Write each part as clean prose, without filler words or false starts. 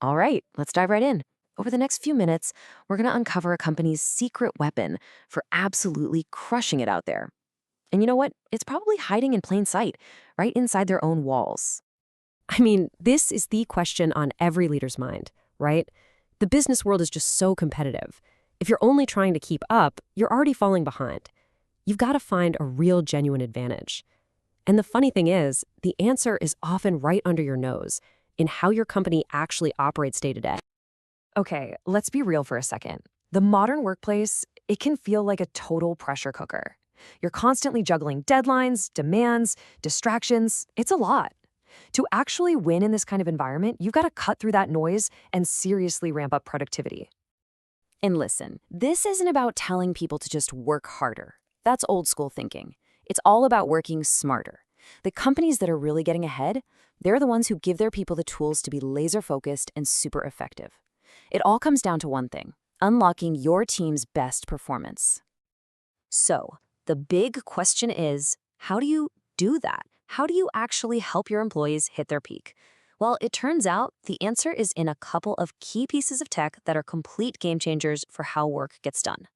All right, let's dive right in. Over the next few minutes, we're going to uncover a company's secret weapon for absolutely crushing it out there. And you know what? It's probably hiding in plain sight, right inside their own walls. I mean, this is the question on every leader's mind, right? The business world is just so competitive. If you're only trying to keep up, you're already falling behind. You've got to find a real, genuine advantage. And the funny thing is, the answer is often right under your nose in how your company actually operates day to day. Okay, let's be real for a second. The modern workplace, it can feel like a total pressure cooker. You're constantly juggling deadlines, demands, distractions. It's a lot. To actually win in this kind of environment, you've got to cut through that noise and seriously ramp up productivity. And listen, this isn't about telling people to just work harder. That's old school thinking. It's all about working smarter. The companies that are really getting ahead, they're the ones who give their people the tools to be laser focused and super effective. It all comes down to one thing: unlocking your team's best performance. So, the big question is, how do you do that? How do you actually help your employees hit their peak? Well, it turns out the answer is in a couple of key pieces of tech that are complete game changers for how work gets done.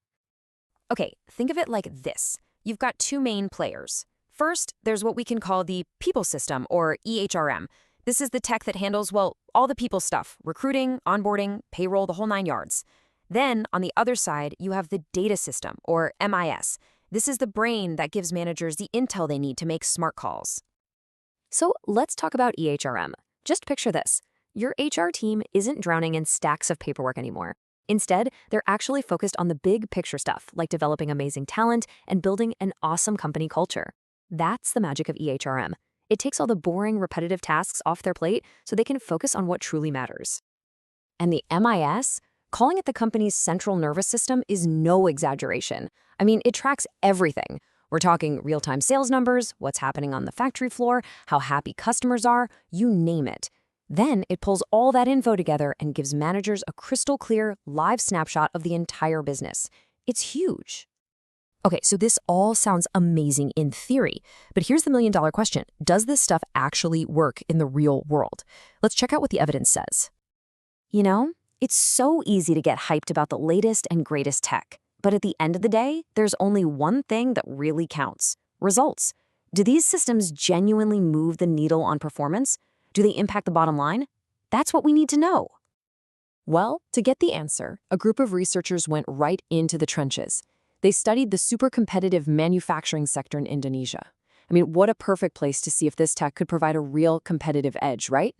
Okay, think of it like this. You've got two main players. First, there's what we can call the people system, or e-HRM. This is the tech that handles, well, all the people stuff: recruiting, onboarding, payroll, the whole 9 yards. Then, on the other side, you have the data system, or MIS. This is the brain that gives managers the intel they need to make smart calls. So let's talk about e-HRM. Just picture this. Your HR team isn't drowning in stacks of paperwork anymore. Instead, they're actually focused on the big picture stuff, like developing amazing talent and building an awesome company culture. That's the magic of e-HRM. It takes all the boring, repetitive tasks off their plate so they can focus on what truly matters. And the MIS, calling it the company's central nervous system, is no exaggeration. I mean, it tracks everything. We're talking real-time sales numbers, what's happening on the factory floor, how happy customers are, you name it. Then it pulls all that info together and gives managers a crystal clear, live snapshot of the entire business. It's huge. Okay, so this all sounds amazing in theory, but here's the million-dollar question. Does this stuff actually work in the real world? Let's check out what the evidence says. You know, it's so easy to get hyped about the latest and greatest tech. But at the end of the day, there's only one thing that really counts: results. Do these systems genuinely move the needle on performance? Do they impact the bottom line? That's what we need to know. Well, to get the answer, a group of researchers went right into the trenches. They studied the super competitive manufacturing sector in Indonesia. I mean, what a perfect place to see if this tech could provide a real competitive edge, right?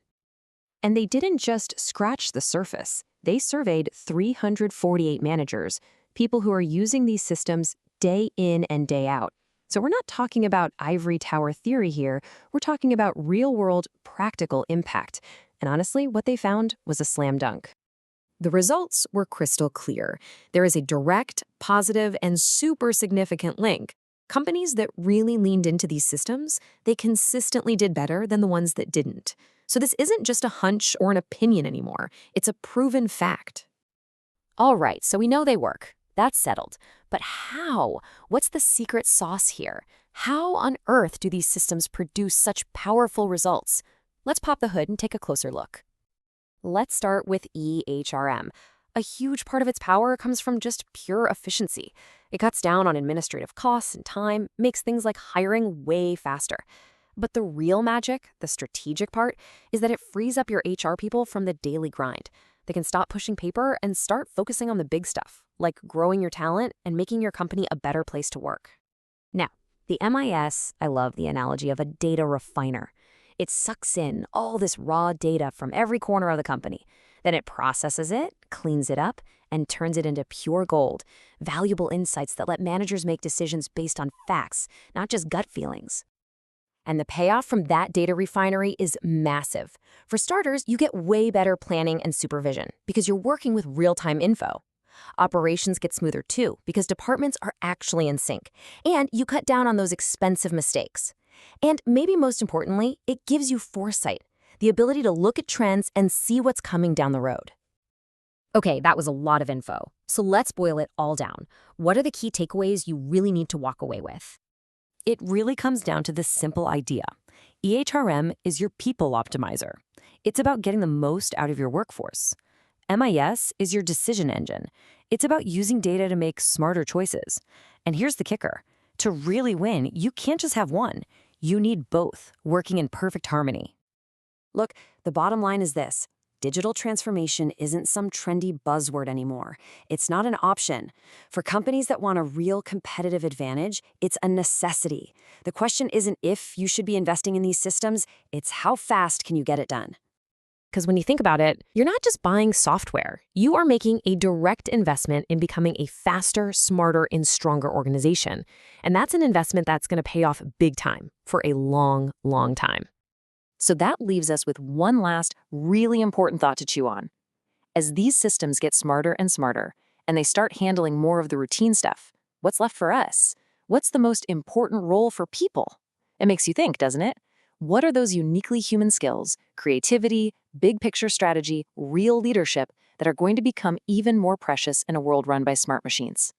And they didn't just scratch the surface. They surveyed 348 managers, people who are using these systems day in and day out. So we're not talking about ivory tower theory here. We're talking about real-world, practical impact. And honestly, what they found was a slam dunk. The results were crystal clear. There is a direct, positive, and super significant link. Companies that really leaned into these systems, they consistently did better than the ones that didn't. So this isn't just a hunch or an opinion anymore. It's a proven fact. All right, so we know they work. That's settled. But how? What's the secret sauce here? How on earth do these systems produce such powerful results? Let's pop the hood and take a closer look. Let's start with e-HRM. A huge part of its power comes from just pure efficiency. It cuts down on administrative costs and time, makes things like hiring way faster. But the real magic, the strategic part, is that it frees up your HR people from the daily grind. They can stop pushing paper and start focusing on the big stuff, like growing your talent and making your company a better place to work. Now, the MIS, I love the analogy of a data refiner. It sucks in all this raw data from every corner of the company. Then it processes it, cleans it up, and turns it into pure gold, valuable insights that let managers make decisions based on facts, not just gut feelings. And the payoff from that data refinery is massive. For starters, you get way better planning and supervision because you're working with real-time info. Operations get smoother too because departments are actually in sync. And you cut down on those expensive mistakes. And maybe most importantly, it gives you foresight, the ability to look at trends and see what's coming down the road. Okay, that was a lot of info. So let's boil it all down. What are the key takeaways you really need to walk away with? It really comes down to this simple idea. e-HRM is your people optimizer. It's about getting the most out of your workforce. MIS is your decision engine. It's about using data to make smarter choices. And here's the kicker. To really win, you can't just have one. You need both, working in perfect harmony. Look, the bottom line is this. Digital transformation isn't some trendy buzzword anymore. It's not an option. For companies that want a real competitive advantage, it's a necessity. The question isn't if you should be investing in these systems, it's how fast can you get it done. Because when you think about it, you're not just buying software. You are making a direct investment in becoming a faster, smarter, and stronger organization. And that's an investment that's going to pay off big time for a long, long time. So that leaves us with one last really important thought to chew on. As these systems get smarter and smarter, and they start handling more of the routine stuff, what's left for us? What's the most important role for people? It makes you think, doesn't it? What are those uniquely human skills, creativity, big picture strategy, real leadership that are going to become even more precious in a world run by smart machines?